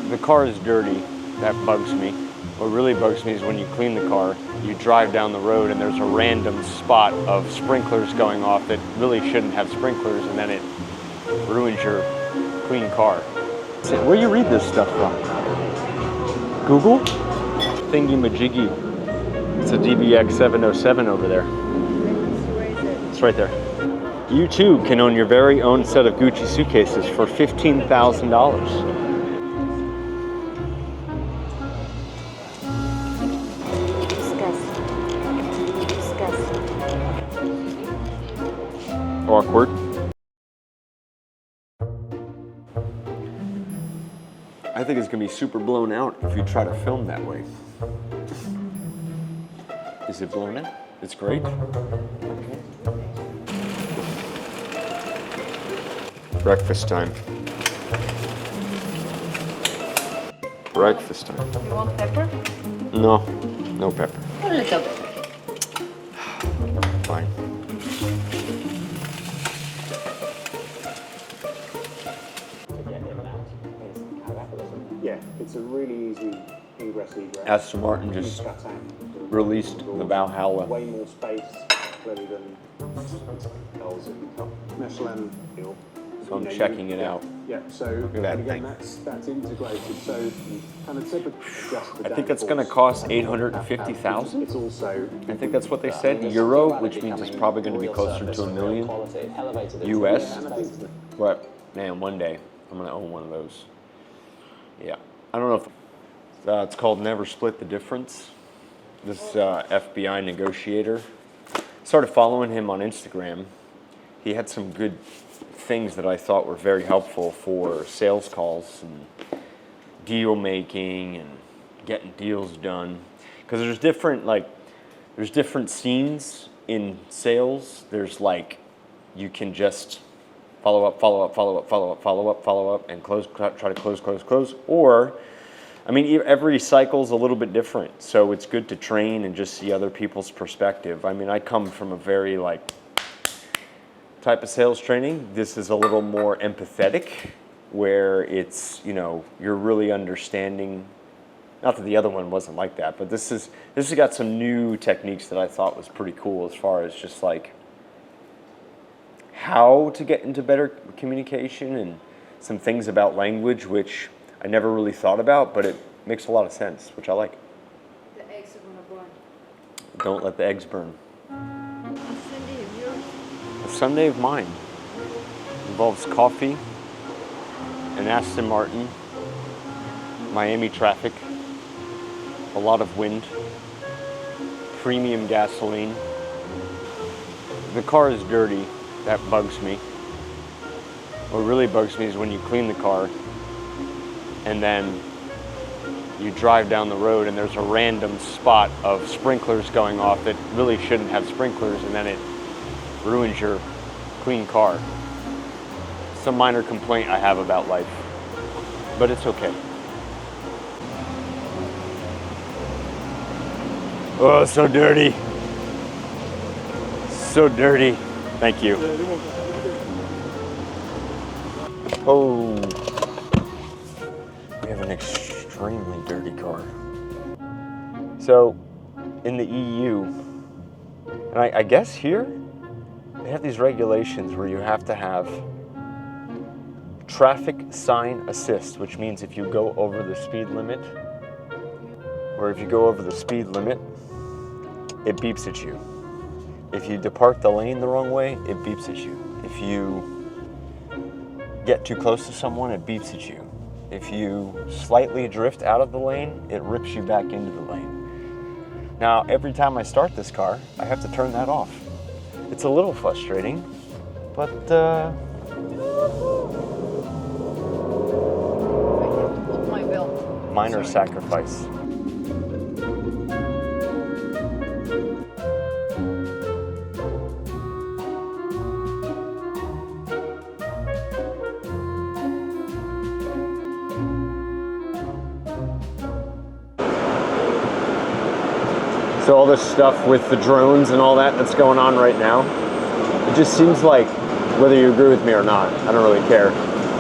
The car is dirty. That bugs me. What really bugs me is when you clean the car, you drive down the road and there's a random spot of sprinklers going off that really shouldn't have sprinklers, and then it ruins your clean car. Where do you read this stuff from? Google? Thingy-majiggy. It's a DBX 707 over there. It's right there. You too can own your very own set of Gucci suitcases for $15,000. Awkward. I think it's gonna be super blown out if you try to film that way. Is it blown out? It's great. Okay. Breakfast time. Breakfast time. You want pepper? No, no pepper. A little bit. Fine. Yeah, it's a really easy ingress egress. Aston Martin just released the Valhalla. Way more space clearly than L's and Michelin. So I'm checking it out. Yeah, so Look at that again, thing. that's integrated. So you kind of typically adjust the I think that's going to cost $850,000. It's also. I think that's what they said, euro, which means it's probably going to be closer to $1 million US. But man, one day I'm going to own one of those. Yeah, I don't know if it's called Never Split the Difference. This FBI Negotiator. Started following him on Instagram. He had some good things that I thought were very helpful for sales calls and deal making and getting deals done. Because there's different scenes in sales. There's like, you can just follow up, and close, try to close. Or, I mean, every cycle's a little bit different. So it's good to train and just see other people's perspective. I mean, I come from a very type of sales training. This is a little more empathetic, where it's, you're really understanding. Not that the other one wasn't like that, but this has got some new techniques that I thought was pretty cool, as far as just how to get into better communication, and some things about language which I never really thought about, but it makes a lot of sense, which I like. The eggs are gonna burn. Don't let the eggs burn. A Sunday of yours? A Sunday of mine involves coffee, an Aston Martin, Miami traffic, a lot of wind, premium gasoline. The car is dirty. That bugs me. What really bugs me is when you clean the car and then you drive down the road and there's a random spot of sprinklers going off that really shouldn't have sprinklers, and then it ruins your clean car. It's a minor complaint I have about life, but it's okay. Oh, so dirty. So dirty. Thank you. Oh, we have an extremely dirty car. So, in the EU, and I guess here, they have these regulations where you have to have traffic sign assist, which means if you go over the speed limit, or if you go over the speed limit, it beeps at you. If you depart the lane the wrong way, it beeps at you. If you get too close to someone, it beeps at you. If you slightly drift out of the lane, it rips you back into the lane. Now, every time I start this car, I have to turn that off. It's a little frustrating, but I have to put my belt. minor sacrifice. So all this stuff with the drones and all that's going on right now, it just seems like, whether you agree with me or not, I don't really care,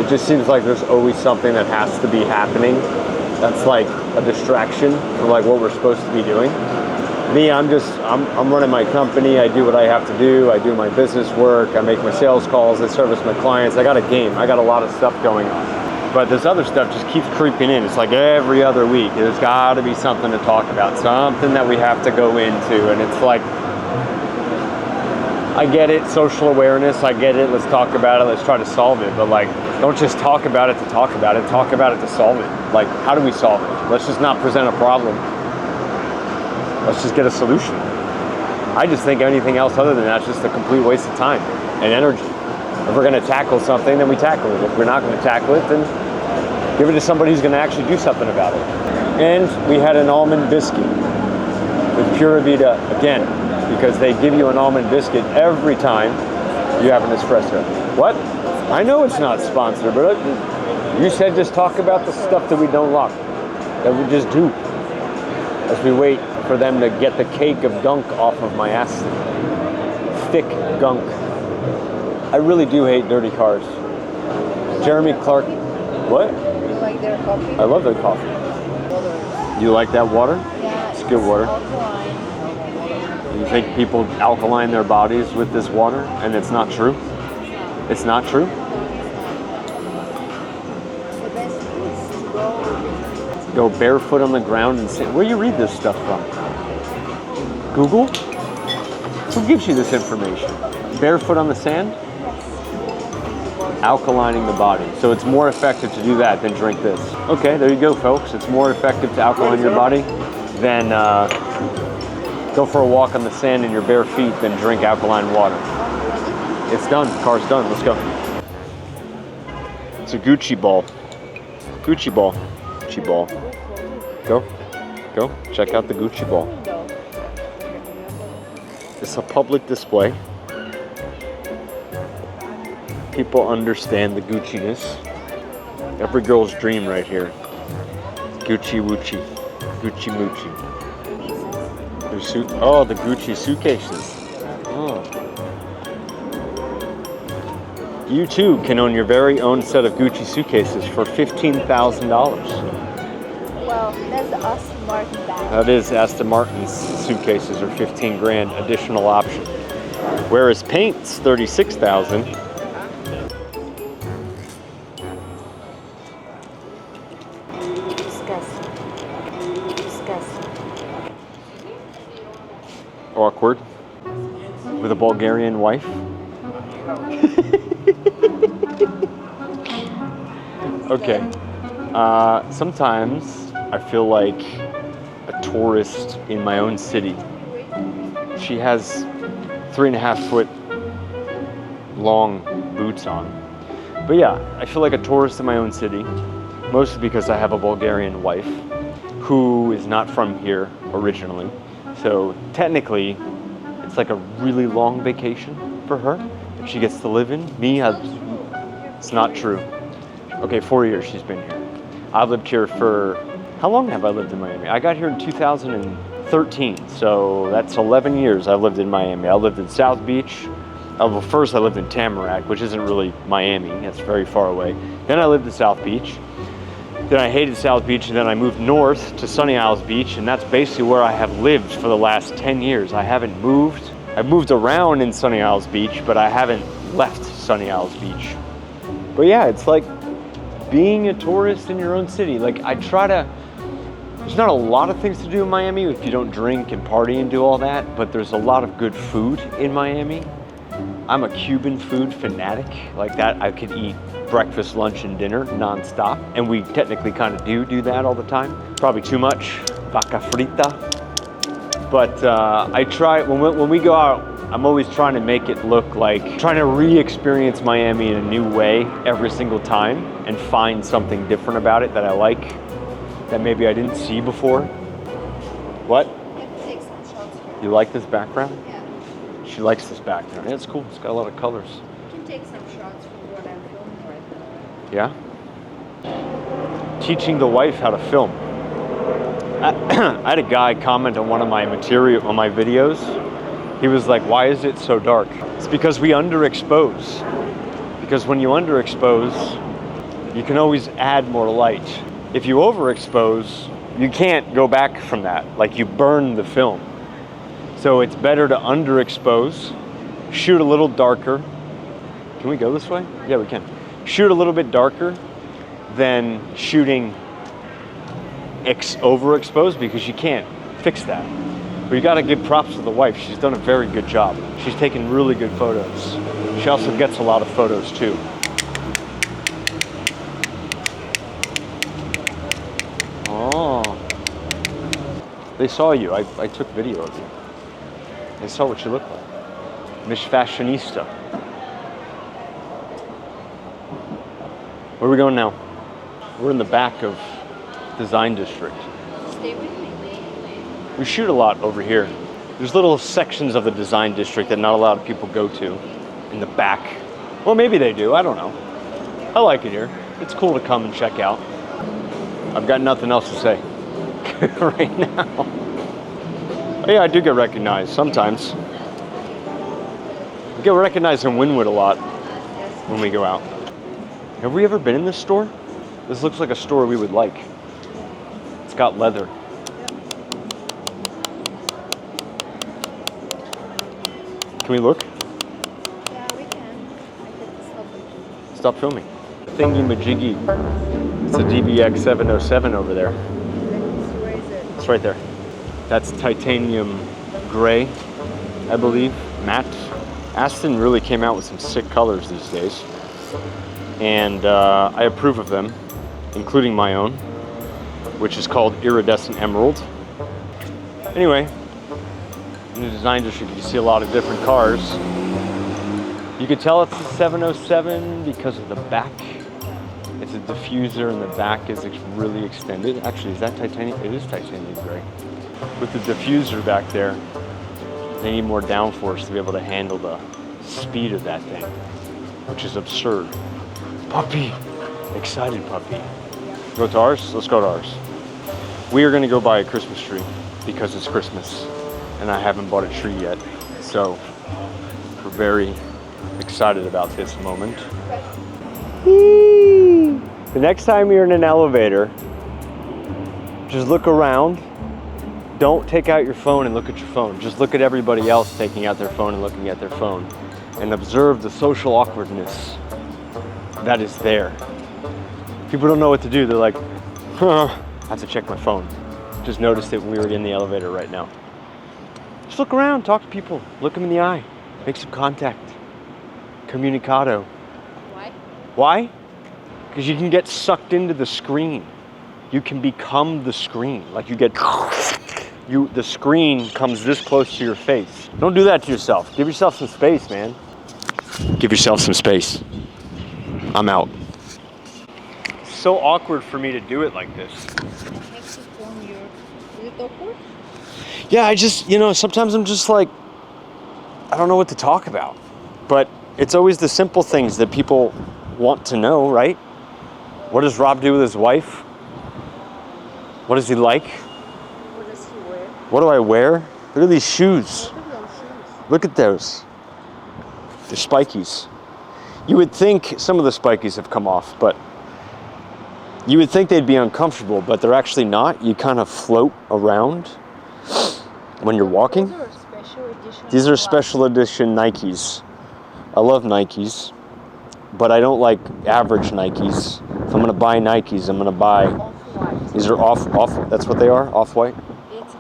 It just seems like there's always something that has to be happening that's like a distraction from like what we're supposed to be doing. Me, I'm running my company. I do what I have to do. I do my business work. I make my sales calls. I service my clients. I got a game. I got a lot of stuff going on. But this other stuff just keeps creeping in. It's like every other week, there's got to be something to talk about, something that we have to go into. And it's like, I get it, social awareness, I get it, let's talk about it, let's try to solve it. But like, don't just talk about it to talk about it to solve it. Like, how do we solve it? Let's just not present a problem. Let's just get a solution. I just think anything else other than that's just a complete waste of time and energy. If we're gonna tackle something, then we tackle it. If we're not gonna tackle it, then give it to somebody who's gonna actually do something about it. And we had an almond biscuit with Pura Vida again, because they give you an almond biscuit every time you have an espresso. What? I know it's not sponsored, but you said just talk about the stuff that we don't like, that we just do, as we wait for them to get the cake of gunk off of my ass. Thick gunk. I really do hate dirty cars. Jeremy Clark, what? You like their coffee? I love their coffee. You like that water? Yeah, it's good water. Alkaline. You think people alkaline their bodies with this water, and it's not true? It's not true? The best is to Go barefoot on the ground and sit. Where do you read this stuff from? Google? Who gives you this information? Barefoot on the sand? Alkalining the body. So it's more effective to do that than drink this. Okay, there you go, folks. It's more effective to alkaline your body than go for a walk on the sand in your bare feet than drink alkaline water. It's done. The car's done. Let's go. It's a Gucci ball. Gucci ball. Gucci ball. Go. Go. Check out the Gucci ball. It's a public display. People understand the Gucci-ness. Every girl's dream right here. Gucci Wucci. Gucci Moochie. Oh, the Gucci suitcases. Oh. You too can own your very own set of Gucci suitcases for $15,000. Well, that's the Aston Martin bag. That is Aston Martin's suitcases are 15 grand additional option. Whereas paint's 36,000. Disgusting. Disgusting. Awkward. With a Bulgarian wife. Okay. Sometimes I feel like a tourist in my own city. She has 3.5 foot long boots on. But yeah, I feel like a tourist in my own city, mostly because I have a Bulgarian wife who is not from here originally. So technically, it's like a really long vacation for her. She gets to live in. Me, it's not true. Okay, 4 years she's been here. I've lived here for, how long have I lived in Miami? I got here in 2013, so that's 11 years I've lived in Miami. I lived in South Beach. Well, first I lived in Tamarack, which isn't really Miami, it's very far away. Then I lived in South Beach. Then I hated South Beach, and then I moved north to Sunny Isles Beach, and that's basically where I have lived for the last 10 years. I haven't moved. I've moved around in Sunny Isles Beach, but I haven't left Sunny Isles Beach. But yeah, it's like being a tourist in your own city. Like there's not a lot of things to do in Miami if you don't drink and party and do all that, but there's a lot of good food in Miami. I'm a Cuban food fanatic. Like that, I could eat breakfast, lunch, and dinner nonstop. And we technically kind of do that all the time. Probably too much, vaca frita. But I try, when we go out, I'm always trying to make it look like, trying to re-experience Miami in a new way every single time and find something different about it that I like, that maybe I didn't see before. What? Take some shots here. You like this background? Yeah. She likes this background. Yeah, it's cool. It's got a lot of colors. You can take some shots from what I'm filming right now. Yeah? Teaching the wife how to film. I had a guy comment on one of my videos. He was like, why is it so dark? It's because we underexpose. Because when you underexpose, you can always add more light. If you overexpose, you can't go back from that. Like, you burn the film. So it's better to underexpose, shoot a little darker. Can we go this way? Yeah, we can. Shoot a little bit darker than shooting overexposed, because you can't fix that. But you gotta give props to the wife. She's done a very good job. She's taken really good photos. She also gets a lot of photos too. Oh. They saw you. I took video of you. They saw what you look like. Miss Fashionista. Where are we going now? We're in the back of Design District. Stay with me. We shoot a lot over here. There's little sections of the Design District that not a lot of people go to in the back. Well, maybe they do, I don't know. I like it here. It's cool to come and check out. I've got nothing else to say right now. Oh, yeah, I do get recognized sometimes. We get recognized in Wynwood a lot when we go out. Have we ever been in this store? This looks like a store we would like. It's got leather. Can we look? Yeah, we can. I could Stop stop it. filming. Thingy majiggy. It's a DBX 707 over there. Where is it? It's right there. That's titanium gray, I believe, matte. Aston really came out with some sick colors these days. And I approve of them, including my own, which is called Iridescent Emerald. Anyway, in the Design District, you see a lot of different cars. You could tell it's a 707 because of the back. It's a diffuser and the back is really extended. Actually, is that titanium? It is titanium gray. With the diffuser back there, they need more downforce to be able to handle the speed of that thing, which is absurd. Puppy, excited puppy. Go to ours? Let's go to ours. We are gonna go buy a Christmas tree because it's Christmas and I haven't bought a tree yet. So we're very excited about this moment. The next time you're in an elevator, just look around. Don't take out your phone and look at your phone. Just look at everybody else taking out their phone and looking at their phone and observe the social awkwardness that is there. People don't know what to do. They're like, I have to check my phone. Just noticed it when we were in the elevator right now. Just look around, talk to people, look them in the eye, make some contact. Comunicado. Why? Why? Because you can get sucked into the screen. You can become the screen. Like the screen comes this close to your face. Don't do that to yourself. Give yourself some space, man. Give yourself some space. I'm out. It's so awkward for me to do it like this. Next to phone, is it awkward? Yeah, sometimes I'm just like, I don't know what to talk about. But it's always the simple things that people want to know, right? What does Rob do with his wife? What does he like? What does he wear? What do I wear? Look at these shoes. Look at those shoes. Look at those. They're spikies. You would think some of the spikies have come off, but you would think they'd be uncomfortable, but they're actually not. You kind of float around when you're walking. Those are special edition. These are special edition Nikes. I love Nikes, but I don't like average Nikes. If I'm gonna buy Nikes, I'm gonna buy, Off-white. these are off, that's what they are, off-white? It's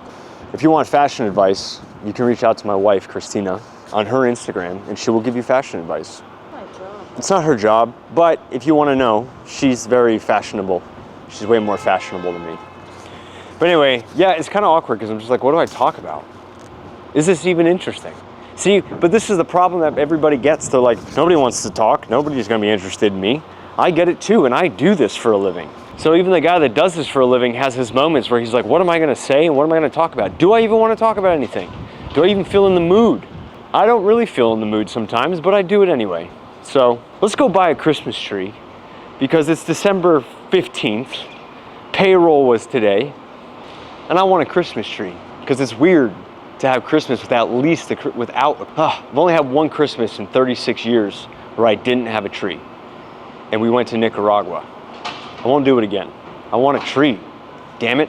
If you want fashion advice, you can reach out to my wife, Christina, on her Instagram, and she will give you fashion advice. my job. It's not her job, but if you want to know, she's very fashionable. She's way more fashionable than me. But anyway, yeah, it's kind of awkward because I'm just like, what do I talk about? Is this even interesting? See, but this is the problem that everybody gets. They're like, nobody wants to talk. Nobody's going to be interested in me. I get it too, and I do this for a living. So even the guy that does this for a living has his moments where he's like, what am I going to say and what am I going to talk about? Do I even want to talk about anything? Do I even feel in the mood? I don't really feel in the mood sometimes, but I do it anyway. So let's go buy a Christmas tree because it's December 15th. Payroll was today, and I want a Christmas tree because it's weird to have Christmas I've only had one Christmas in 36 years where I didn't have a tree. And we went to Nicaragua. I won't do it again. I want a tree. Damn it.